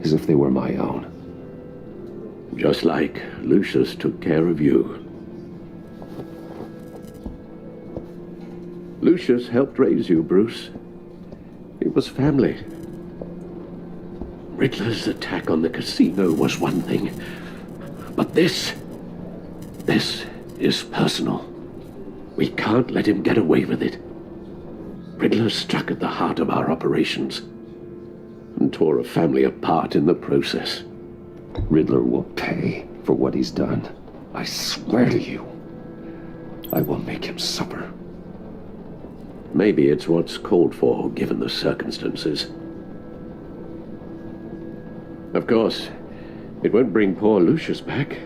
as if they were my own. Just like Lucius took care of you. Lucius helped raise you, Bruce. It was family. Riddler's attack on the casino was one thing, but this is personal. We can't let him get away with it. Riddler struck at the heart of our operations and tore a family apart in the process. Riddler will pay for what he's done. I swear to you, I will make him suffer. Maybe it's what's called for, given the circumstances. Of course, it won't bring poor Lucius back.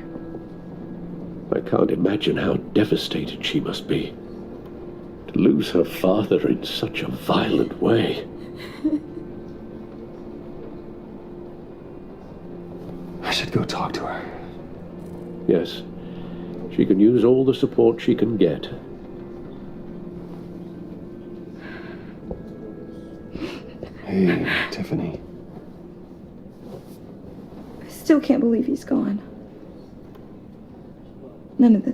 I can't imagine how devastated she must be to lose her father in such a violent way. I should go talk to her. Yes, she can use all the support she can get. Hey, Tiffany. I still can't believe he's gone. None of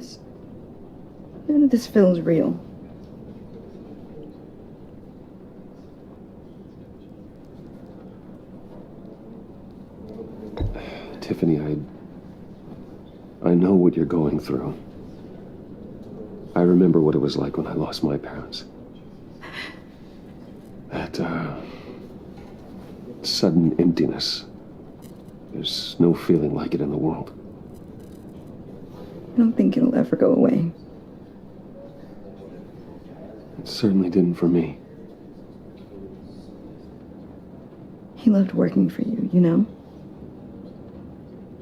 this feels real. Tiffany, I know what you're going through. I remember what it was like when I lost my parents. That, sudden emptiness. There's no feeling like it in the world. I don't think it'll ever go away. It certainly didn't for me. He loved working for you, you know?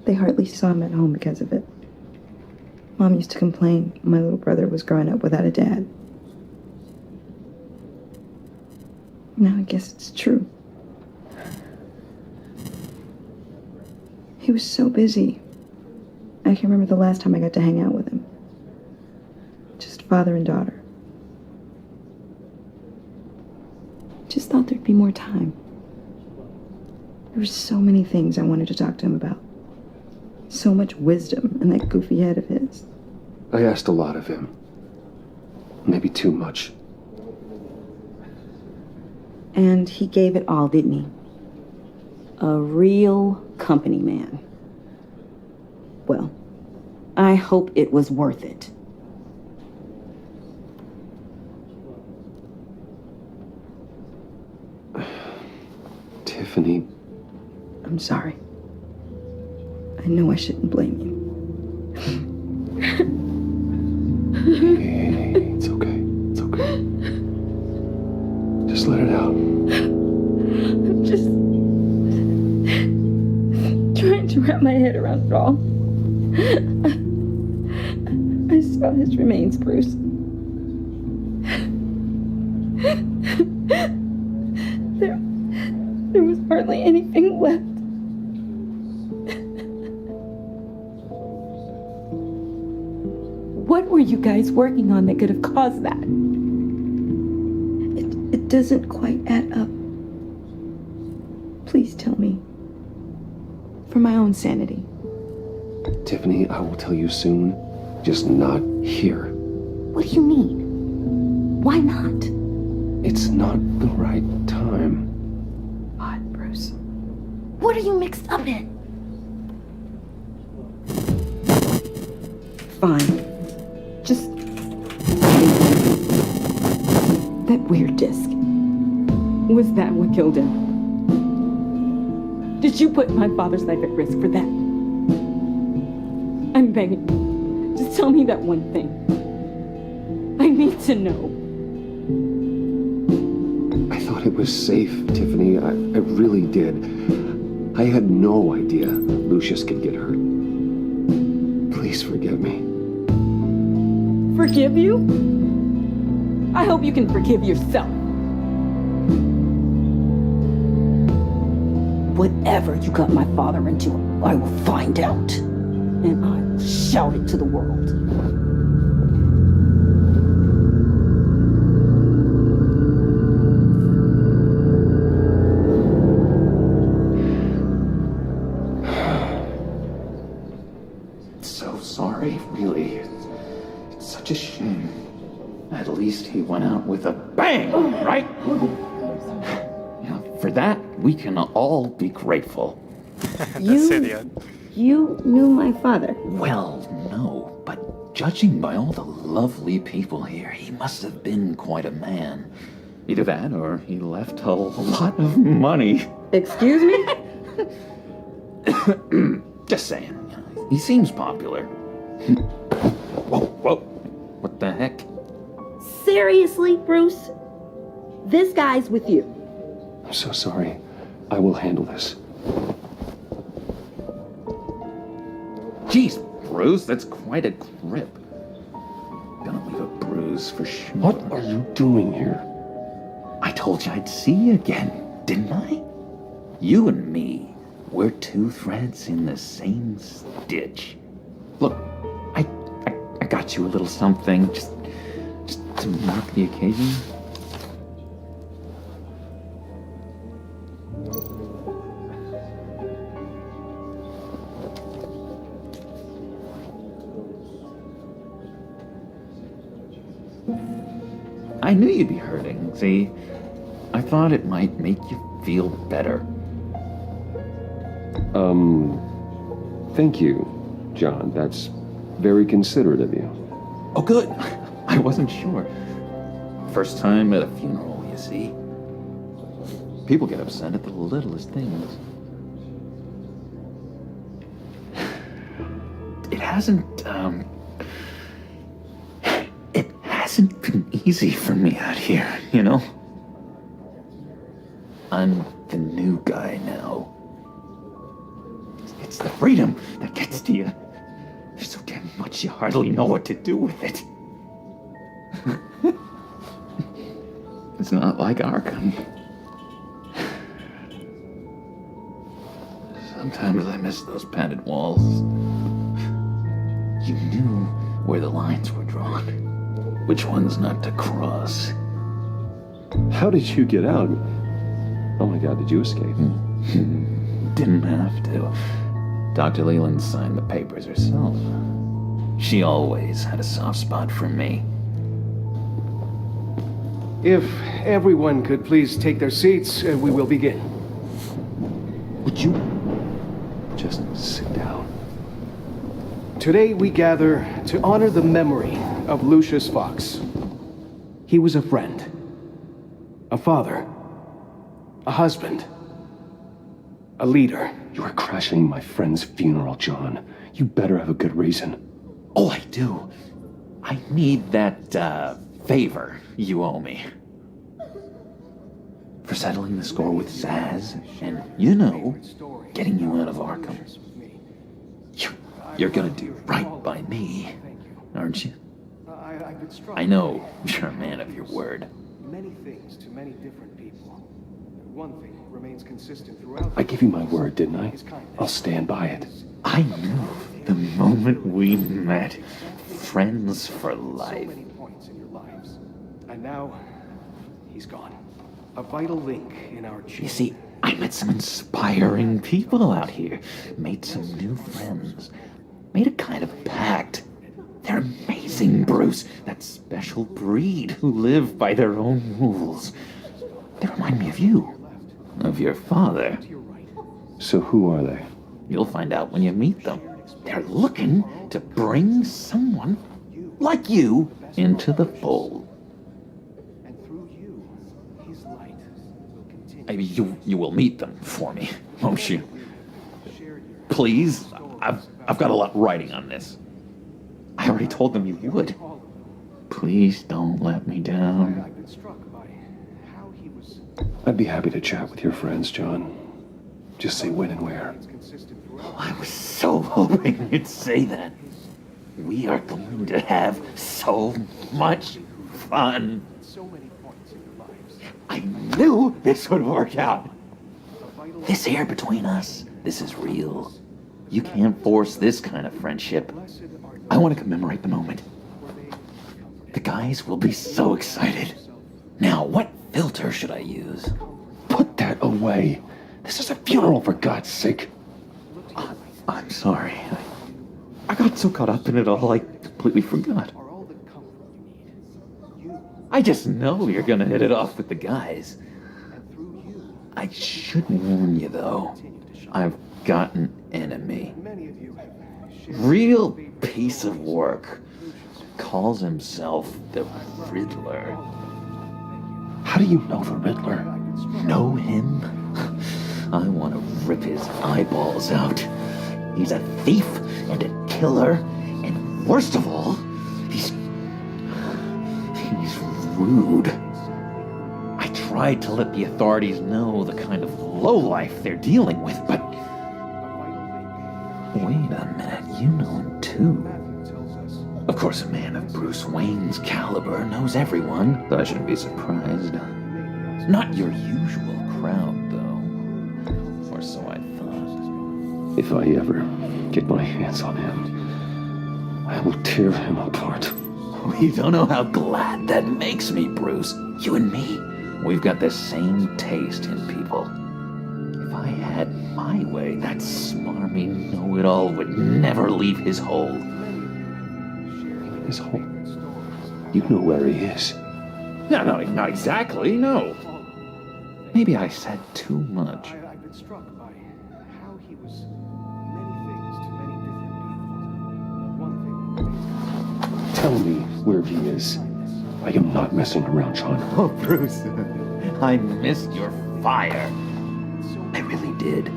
They hardly saw him at home because of it. Mom used to complain my little brother was growing up without a dad. Now I guess it's true. He was so busy. I can remember the last time I got to hang out with him. Just father and daughter. Just thought there'd be more time. There were so many things I wanted to talk to him about. So much wisdom in that goofy head of his. I asked a lot of him. Maybe too much. And he gave it all, didn't he? A real company man. Well, I hope it was worth it. Tiffany. I'm sorry. I know I shouldn't blame you. Hey, it's okay. It's okay. Just let it out. I'm just trying to wrap my head around it all. I saw his remains, Bruce. There was hardly anything left. What were you guys working on that could have caused that? It doesn't quite add up. Please tell me. For my own sanity. Tiffany, I will tell you soon. Just not here. What do you mean? Why not? It's not the right time. God, Bruce. What are you mixed up in? Fine. Just... That weird disc. Was that what killed him? Did you put my father's life at risk for that? I'm begging you. Just tell me that one thing. I need to know. I thought it was safe, Tiffany. I really did. I had no idea Lucius could get hurt. Please forgive me. Forgive you? I hope you can forgive yourself. Whatever you got my father into, I will find out. And I will shout it to the world. So sorry, really. It's such a shame. At least he went out with a bang, right? Yeah, for that, we can all be grateful. You knew my father. Well, no, but judging by all the lovely people here, he must have been quite a man. Either that, or he left a lot of money. Excuse me? Just saying. He seems popular. Whoa. What the heck? Seriously, Bruce? This guy's with you. I'm so sorry. I will handle this. Jeez, Bruce, that's quite a grip. Gonna leave a bruise for sure. What are you doing here? I told you I'd see you again, didn't I? You and me, we're two threads in the same stitch. Look, I got you a little something, just to mark the occasion. I knew you'd be hurting, see? I thought it might make you feel better. Thank you, John. That's very considerate of you. Oh, good. I wasn't sure. First time at a funeral, you see. People get upset at the littlest things. It hasn't been easy for me out here, you know? I'm the new guy now. It's the freedom that gets to you. There's so damn much you hardly know what to do with it. It's not like Arkham. Sometimes I miss those padded walls. You knew where the lines were drawn. Which ones not to cross. How did you get out? Oh my God, did you escape? Didn't have to. Dr. Leland signed the papers herself. She always had a soft spot for me. If everyone could please take their seats, we will begin. Would you just sit down? Today we gather to honor the memory of Lucius Fox. He was a friend, a father, a husband, a leader. You are crashing my friend's funeral, John. You better have a good reason. Oh, I do. I need that, favor you owe me. For settling the score with Zaz, and, you know, getting you out of Arkham. You're gonna do right by me, aren't you? I know you're a man of your word. Many things to many different people. One thing remains consistent throughout. I gave you my word, didn't I? I'll stand by it. I knew the moment we met. Friends for life. So many points in your lives. And now, he's gone. A vital link in our chain. You see, I met some inspiring people out here. Made some new friends. Made a kind of pact. They're amazing, Bruce. That special breed who live by their own rules. They remind me of you. Of your father. So who are they? You'll find out when you meet them. They're looking to bring someone like you into the fold. And through you, You will meet them for me, won't you? Please? I've got a lot riding on this. I already told them you would. Please don't let me down. I'd be happy to chat with your friends, John. Just say when and where. Oh, I was so hoping you'd say that. We are going to have so much fun. I knew this would work out. This air between us, this is real. You can't force this kind of friendship. I want to commemorate the moment. The guys will be so excited. Now, what filter should I use? Put that away. This is a funeral, for God's sake. I'm sorry. I got so caught up in it all, I completely forgot. I just know you're gonna hit it off with the guys. I should warn you, though. I've got an enemy. Real piece of work. Calls himself the Riddler. How do you know the Riddler? Know him? I want to rip his eyeballs out. He's a thief and a killer, and worst of all, he's rude. I tried to let the authorities know the kind of lowlife they're dealing with, but... Wait a minute, you know him too. Of course, a man of Bruce Wayne's caliber knows everyone, so I shouldn't be surprised. Not your usual crowd, though. Or so I thought. If I ever get my hands on him, I will tear him apart. You don't know how glad that makes me, Bruce. You and me, we've got the same taste in people. If I had my way, that smarmy know-it-all would never leave his hole. His hole? You know where he is. No, not exactly, no. Maybe I said too much. I've been struck by how he was many things to many different people. One thing. Tell me where he is. I am not messing around, John. Oh, Bruce, I missed your fire. I really did.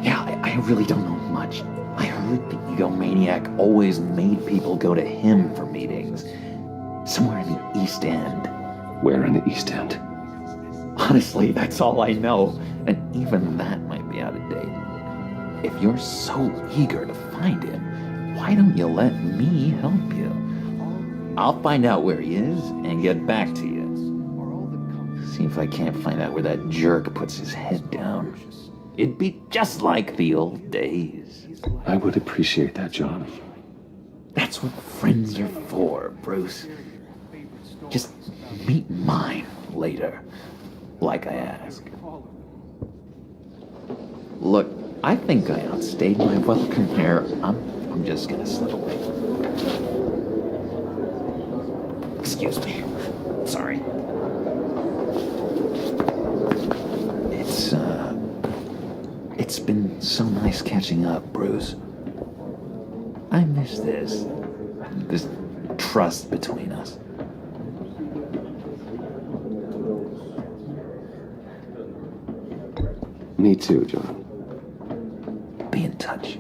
Yeah, I really don't know much. I heard the egomaniac always made people go to him for meetings. Somewhere in the East End. Where in the East End? Honestly, that's all I know. And even that might be out of date. If you're so eager to find him, why don't you let me help you? I'll find out where he is and get back to you. See if I can't find out where that jerk puts his head down. It'd be just like the old days. I would appreciate that, John. That's what friends are for, Bruce. Just meet mine later, like I asked. Look, I think I outstayed my welcome here. I'm just gonna slip away. Excuse me. Sorry. It's been so nice catching up, Bruce. I miss this trust between us. Me too, John. Be in touch.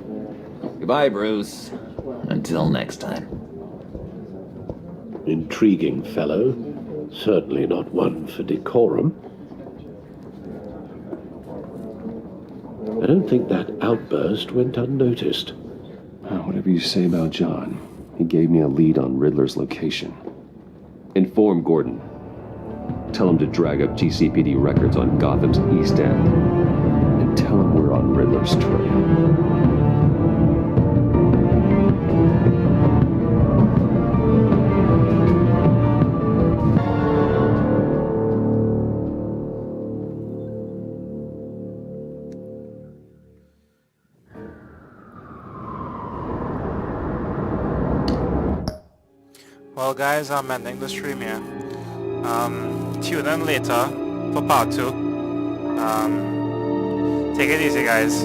Goodbye, Bruce. Until next time. Intriguing fellow. Certainly not one for decorum. I don't think that outburst went unnoticed. Whatever you say about John, he gave me a lead on Riddler's location. Inform Gordon. Tell him to drag up GCPD records on Gotham's East End. And tell him we're on Riddler's trail. Well guys, I'm ending the stream here. Tune in later for part 2. Take it easy guys.